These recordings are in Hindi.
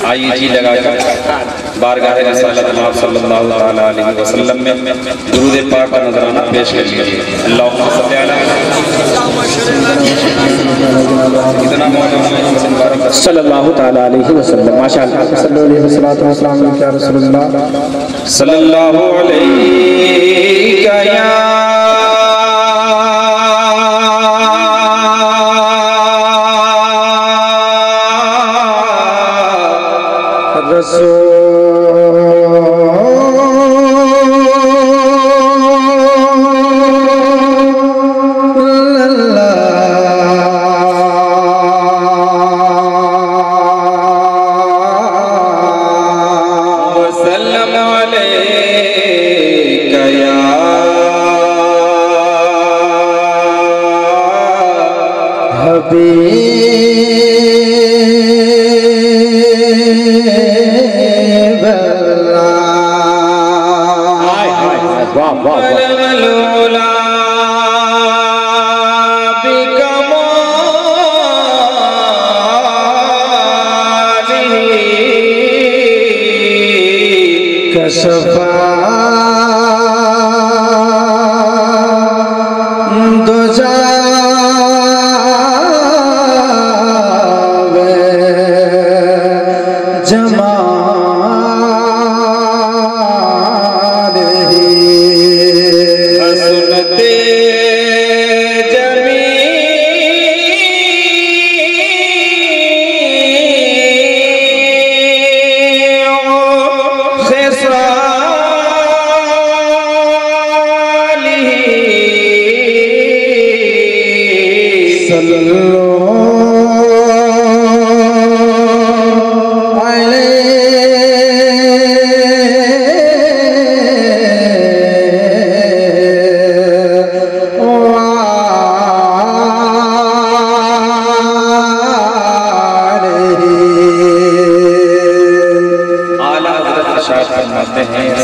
आइए जी लगाकर बारगाह रसूलुल्लाह सल्लल्लाहु अलैहि वसल्लम में दुरूद पाक का नजराना पेश कर लीजिए। अल्लाहुम्मा सल्ली अला सल्लल्लाहु तआला अलैहि वसल्लम। माशाअल्लाह सल्लल्लाहु अलैहि या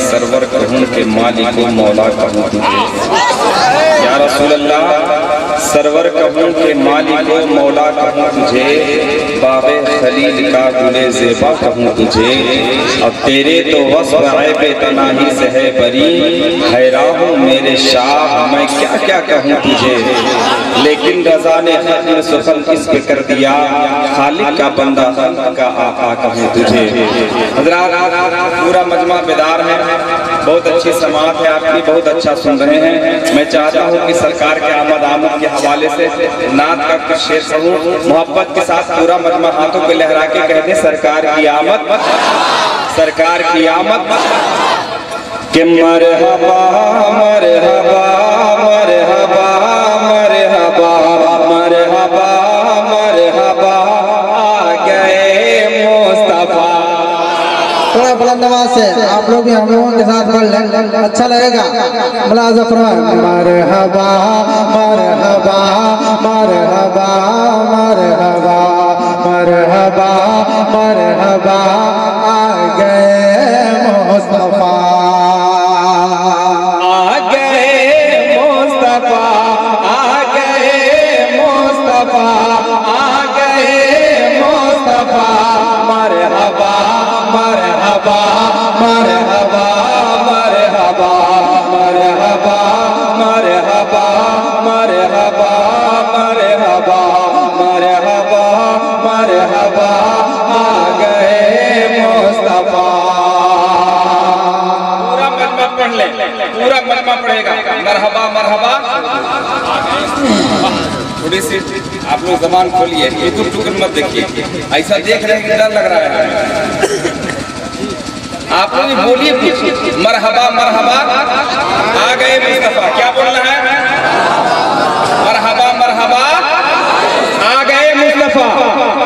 सरवर कहूँ के मालिक को मौला कहूँ तुझे। या रसूल अल्लाह सरवर कहूँ के मालिक को मौला कहूँ तुझे, बाबे खलील का गुले ज़ेबा कहूँ तुझे। अब तेरे तो वस्फ़ ऐबे तनाही से है बरी, हैरान हूँ मेरे शाह मैं क्या क्या कहूँ तुझे। लेकिन रज़ा ने खत्म सुखन इस पे कर दिया, खालिक का बंदा का आका कहूँ तुझे। हज़रात पूरा मजमा बेदार है, बहुत अच्छी समात है आपकी, बहुत अच्छा सुन रहे हैं। मैं चाहता हूँ कि सरकार के आमद के हवाले से नात का कुछ शेर कहूँ, मोहब्बत के साथ पूरा मजमा हाथों पे लहरा के कह दे सरकार की आमद, सरकार की आमद के मरहबा मरहबा मरहबा मरहबा मरहबा मरहबा आ गए मुस्तफा। थोड़ा बुलंद आवाज से आप लोग भी हम लोगों के साथ पढ़ लें, अच्छा लगेगा। मुलाज़ा फरमाएं मरहबा मरहबा मरहबा मरहबा मरहबा मरहबा आ गए मुस्तफा, आ गए मुस्तफा, आ गए मुस्तफा, आ गए मुस्तफा। मरहबा मरहबा मरहबा मरहबा मरहबा मरहबा मरहबा मरहबा मरहबा मरहबा आ गए मुस्तफा। पूरा मजमा पढ़ ले, पूरा मजमा पढ़ेगा मरहबा मरहबा। थोड़ी सी आप लोग ज़बान खोलिए, टुकुर टुकुर मत देखिए, ऐसा देख रहे हैं कि डर लग रहा है। आप लोग बोलिए कुछ, मरहबा मरहबा आ गए मुस्तफा। क्या बोलना है? मरहबा मरहबा आ गए मुस्तफा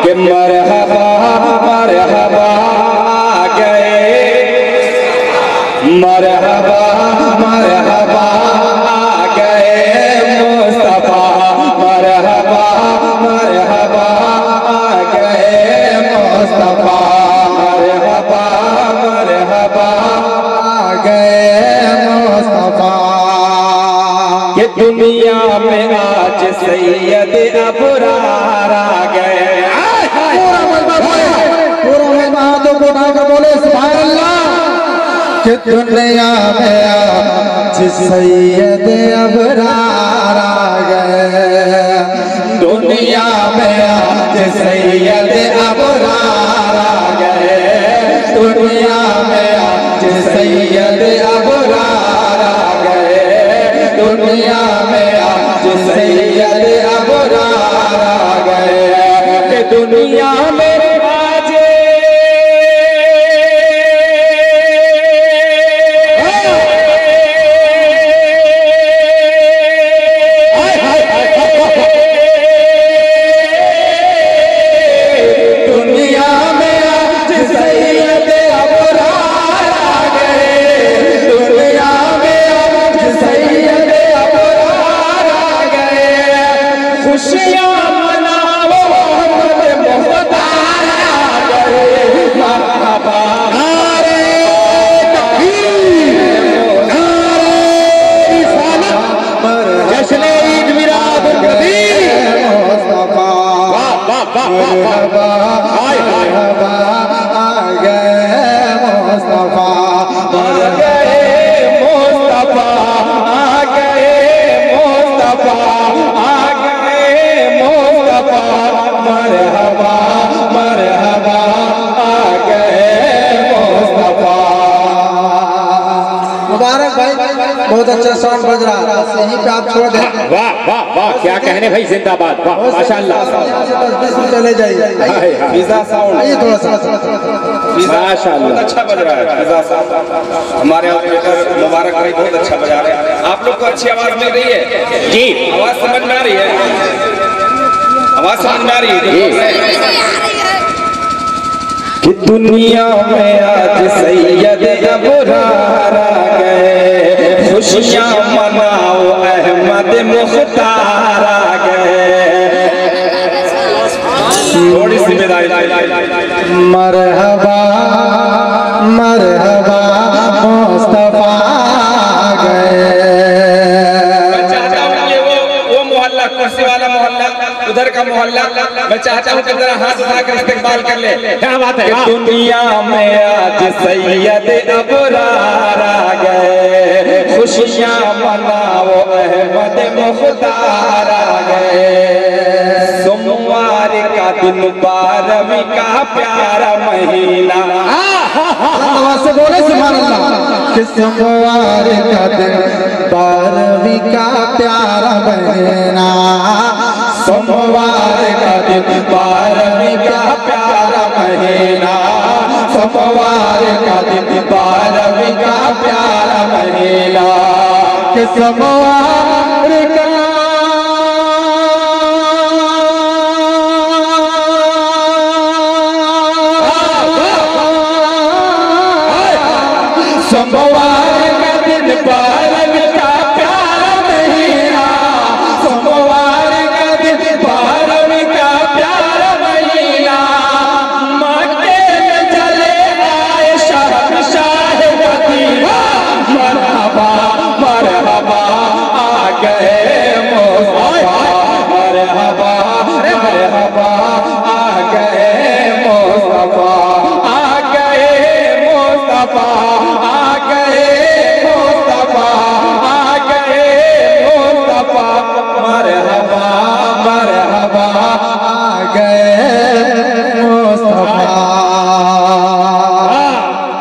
के मरहबा मरहबा आ गए, मरहबा मरहबा आ गए मुस्तफा। मरहबा मरहबा आ गए मुस्तफा। मरहबा मरहबा आ गए मुस्तफा। कि दुनिया में आज सैयद अबरार आ गए, दुनिया में आज सैयद अबरार आ गए, दुनिया में आज सैयद अबरार आ गए, दुनिया में आज सैयद अबरार आ गए, दुनिया में आज सैयद अबरार आ गए, दुनिया में बहुत अच्छा साउंड बज रहा है, यहीं पे आप छोड़ दें। वाह वाह वाह, क्या कहने भाई, जिंदाबाद, वाह माशाल्लाह। चले जाइए, फिजा साउंड, आइए थोड़ा सा, माशाल्लाह अच्छा बज रहा है फिजा साउंड। हमारे ऑपरेटर मुबारक भाई बहुत अच्छा बजा रहे हैं। आप लोग को अच्छी आवाज मिल रही है जी? आवाज समझ में आ रही है? आवाज समझ में आ रही है कि दुनिया में आज सैयद अबरार आ गए, खुशियाँ मनाओ अहमद मुख्तार आ गए। थोड़ी सी बेदाई। मरहबा मरहबा मुस्तफा आ गए। मैं चाहता हूँ कि वो मोहल्ला, कुर्सी वाला मोहल्ला, उधर का मोहल्ला, मैं चाहता हूँ कि जरा हाथ उठाकर इस्तेकबाल कर ले। क्या बात है? दुनिया में आज सैयद अबरार आ गए, खुशियाँ मनाओ अहमद मुख्तार आ गए। सोमवार का दिन 12वीं का प्यारा महीना, से बोले सुभान अल्लाह। कि सोमवार का दिन 12वीं का प्यारा महीना, सोमवार का दिन 12वीं का प्यारा महीना, सोमवार का दिन 12वीं का प्यारा महीना। कि सोमवार का सोमवार का दिन 12वीं का प्यारा महीना, सोमवार का दिन 12वीं का प्यारा महीना। मक्के में चले आए शहंशाह मदीना, मरहबा मरहबा आ गए मुस्तफा, मरहबा मरहबा आ गए मुस्तफा, आ गए मुस्तफा, आ गए मुस्तफा, आ गए मुस्तफा, मरहबा मरहबा आ गए मुस्तफा।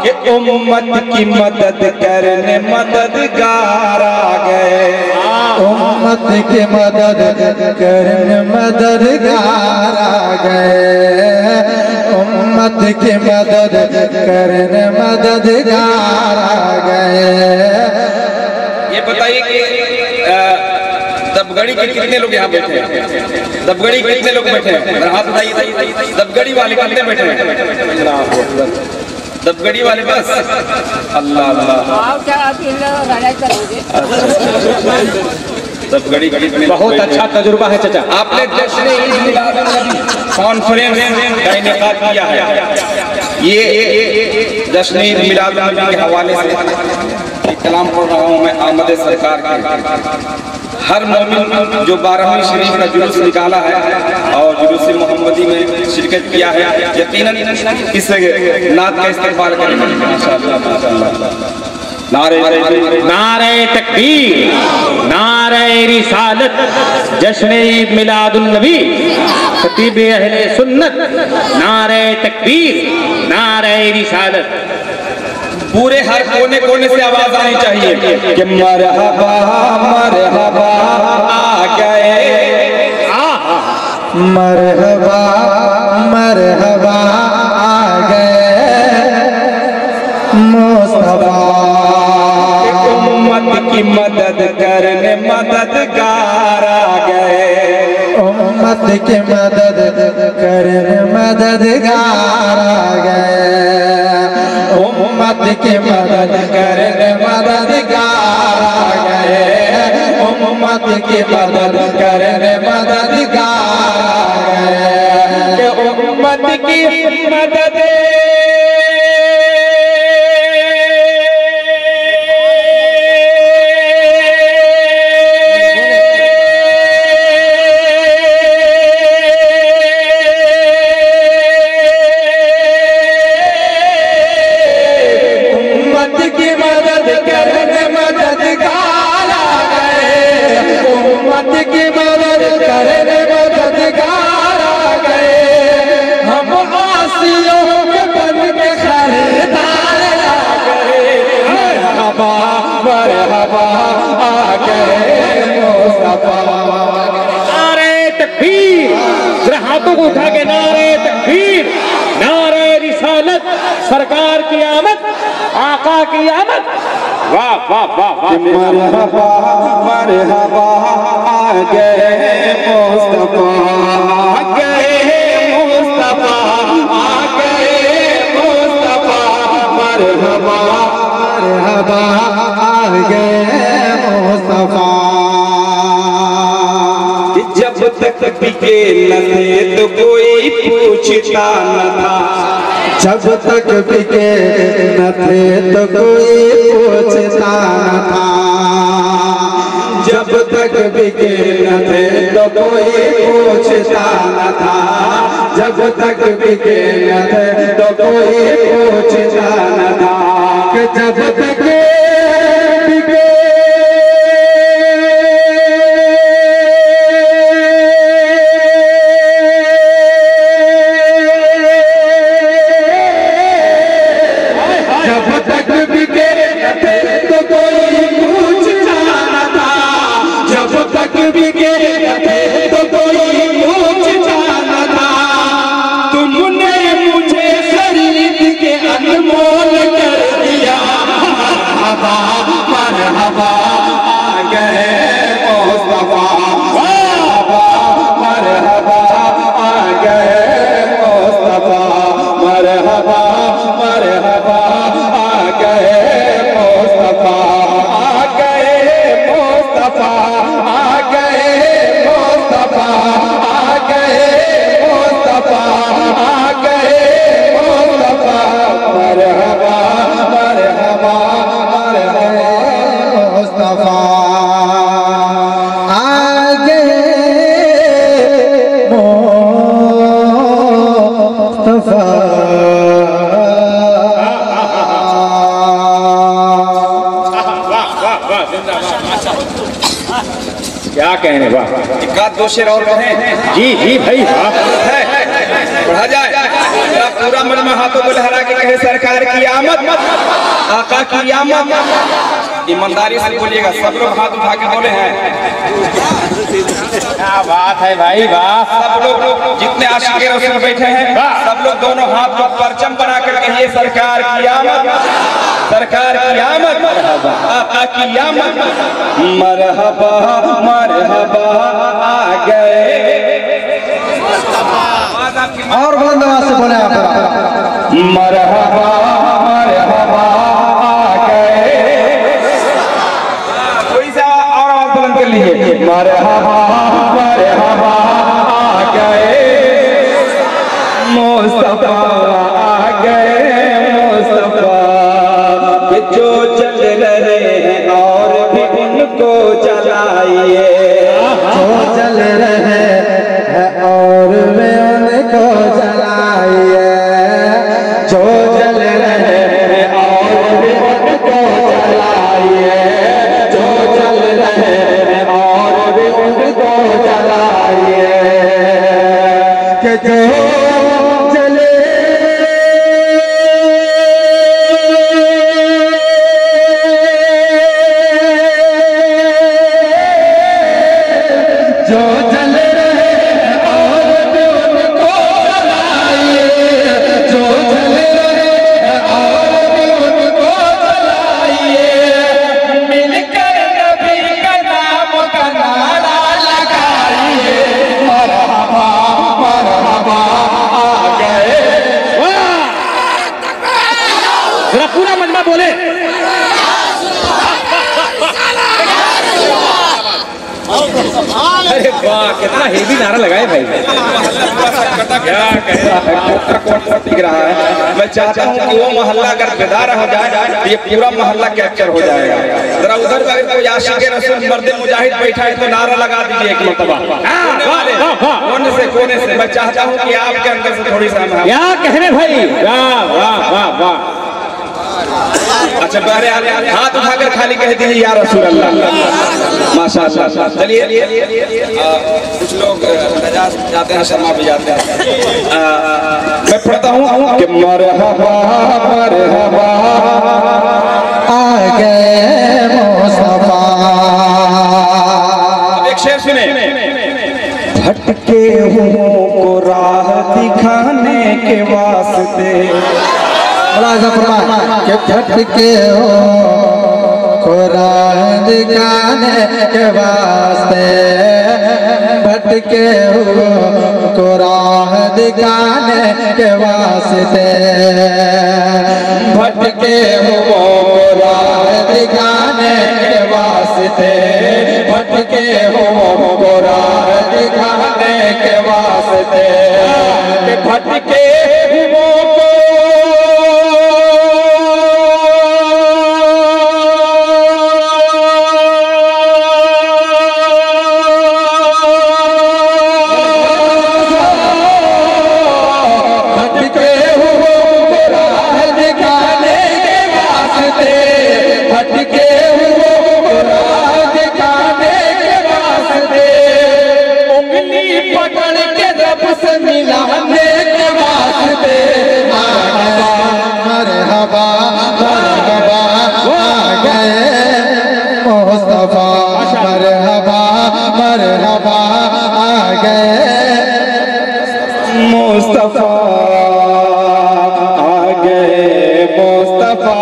कि उम्मत की मदद करने मददगार आ गए, उम्मत की मदद करने मददगार आ गए, उम्मत की मदद करने मददगार आ गए। ये बताइए कि दबगड़ी के कितने लोग यहाँ बैठे हैं? दबगड़ी के कितने लोग बैठे हैं? हाथ बताइए। दबगड़ी वाले कितने बैठे हैं? दबगड़ी वाले बस। अल्लाह अल्लाह। दबगड़ी कितने? बहुत अच्छा तजुर्बा है चाचा। आपने जश्न ईद मिलाद नबी कॉन्फ्रेंस का इनेकाद किया है। ये जश्न ईद मिलाद नबी के हवाले से कलाम पढ़ रहा हूँ मैं आमद सरकार के। हर मोमिन जो 12वीं शरीफ का जुलूस निकाला है और जुलूस मोहम्मदी में शिरकत किया है, यकीनन इस नात का इस्तेमाल करेंगे इंशाअल्लाह। नारे तकबीर, नारे रिसालत, जश्न ईद मिलादुन नबी, खतीब अहले सुन्नत, नारे तकबीर, नारे रिसालत। पूरे हर कोने कोने से आवाज आनी चाहिए कि मरहबा मरहबा आ गए, मरहबा मरहबा आ गए मुस्तफा। उम्मत की मदद करने मददगार आ गए, उम्मत की मदद करने मददगार आ गए, उम्मत की मदद करने मददगार आ गए, उम्मत की मदद करने मददगार आ गए, उम्मत की मदद हाथों को उठा के नारे तकबीर, नारे रिसालत, सरकार की आमद, आका की आमद। वाह वाह वाह वाह। मरहबा मरहबा आ गए मुस्तफा, आ गए मुस्तफा, आ गए मुस्तफा, मरहबा मरहबा आ गए मुस्तफा। जब तक बिके न थे तो कोई पूछता न था, जब तक बिके न थे तो कोई पूछता न था, जब तक बिके न थे तो कोई पूछता न था, जब तक बिके न थे तो कोई पूछता न था, कि जब तक बिके क्या कहने वाह। एकाध दो शेर और कहें। जी जी भाई वाह। पढ़ा जाए पूरा मन में हाथों को लहरा के कहे सरकार की आमद, आका की आमद। ईमानदारी से बोलिएगा, सब लोग हाथ उठा के बोले हैं। क्या बात है भाई वाह। सब लोग जितने आशिक रसूल बैठे हैं सब लोग दोनों हाथ को परचम बना कर कहिए सरकार की आमद, सरकार की आमद, आका की आमद। मरहबा मरहबा आ गए। और बुलंद आवाज से बोले आप। मरहबा मरहबा आ गए। थोड़ी सा और आवाज बुलंद कर लीजिए। मरहबा मरहबा आ गए मुस्तफा, आ गए मुस्तफा। कि जो चल रहे हैं और भी उनको चलाइए, जो चल रहे हैं और वे उनको चलाइए, जो चल रहे हैं और भी उनको चलाइए। के जो जले जो जल रहे और भी उनको जलाइए, जो जल रहे और भी उनको जलाइए, मिलकर नबी का नाम का नारा लगाइए, मरहबा मरहबा आ गए। जरा पूरा मजमा बोले। अरे वाह, कितना हेवी नारा लगाए भाई। क्या कह रहा है। मैं चाहता हूँ कि वो मोहल्ला अगर बेदार हो जाए तो ये पूरा मोहल्ला कैप्चर हो जाएगा। जरा उधर अगर कोई आशिक रसूल मर्द मुजाहिद बैठा है तो नारा लगा दीजिए एक मरतबा कोने से कोने से। मैं चाहता हूँ कि आपके अंदर से थोड़ी सा क्या कहने भाई, वाह वाह वाह वाह। अच्छा पहले हाथ उठाकर खाली कह दीजिए या रसूल अल्लाह, माशाअल्लाह। चलिए कुछ लोग जाते हैं, शर्मा भी जाते हैं। मैं पढ़ता हूँ कि मरहबा मरहबा आ गए मुस्तफा। एक शेर सुने। भटके हुओं को राह दिखाने के वास्ते, के भटके हो कुरान दिखाने के वास्ते, भटके हो कुरान दिखाने के वास्ते, भटके हो कुरान दिखाने के वास्ते, भटके हो कुरान दिखाने के वास्ते, भटके हो मुस्तफा आ गए, मुस्तफा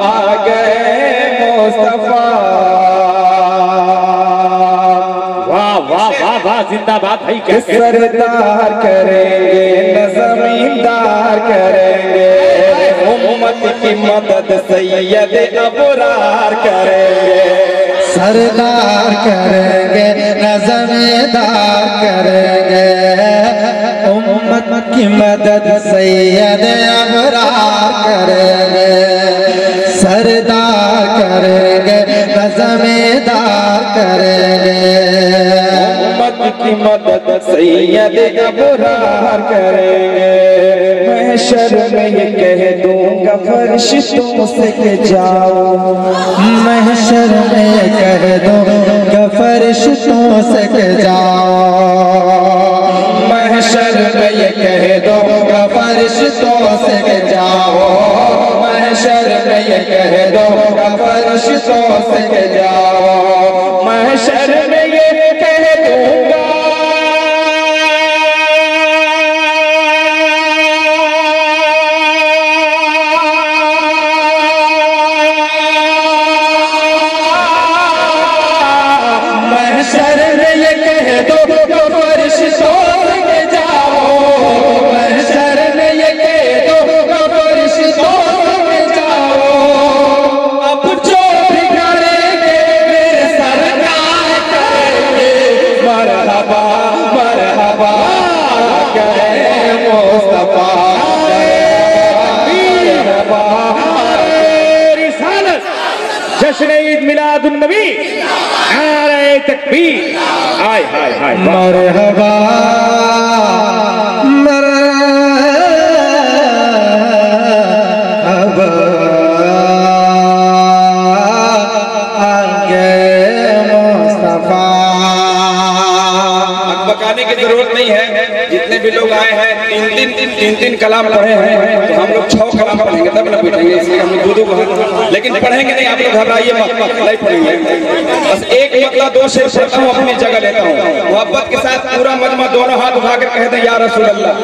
आ गए, मुस्तफा। वाह वाह वाह वाह, जिंदाबाद भाई। क्या सरदार करेंगे न जमींदार करेंगे, उम्मत की मदद सैयद अबरार करेंगे। सरदार करेंगे न जमींदार करेंगे, उम्मत की मदद सैयद अबरार करेंगे। सरदार करेंगे न जमींदार करेंगे, उम्मत की मदद सैयद अबरार करेंगे। महशर में ये कह दूंगा फरिश्तों से कि जाओ, महशर में कह दूंगा फरिश्तों से कि जाओ, महशर में ये कह दूंगा फरिश्तों से कि जाओ, महशर में ये कह दूंगा फरिश्तों से कि जाओ, महशर में ये कह दूंगा। महशर में ये कह दो फरिश्तों से कि जाओ, महशर में ये कह दो फरिश्तों से कि जाओ, अब जो भी करेंगे मेरे सरकार करेंगे। मरहबा मरहबा आ गए मुस्तफा, मरहबा रिसालत, जश्न ईद मिलादुन नबी, नारे तकबीर। हाय हाय हाय, मरहबा मरहबा आ गए मुस्तफा। बकाने की जरूरत नहीं है, जितने भी लोग आए हैं, तीन तीन कलाम पढ़े हैं, तो हम लोग 6 कलाम पढ़ेंगे तब ना बैठेंगे, इसलिए हम लोग दो लेकिन पढ़ेंगे नहीं। आप लोग घबराइए मत, नहीं पढ़ेंगे। बस एक मतलब 2 शेर पढ़ता हूँ, अपनी जगह लेता हूँ। मोहब्बत के साथ पूरा मजमा दोनों हाथ उठाकर कह दें या रसूल अल्लाह।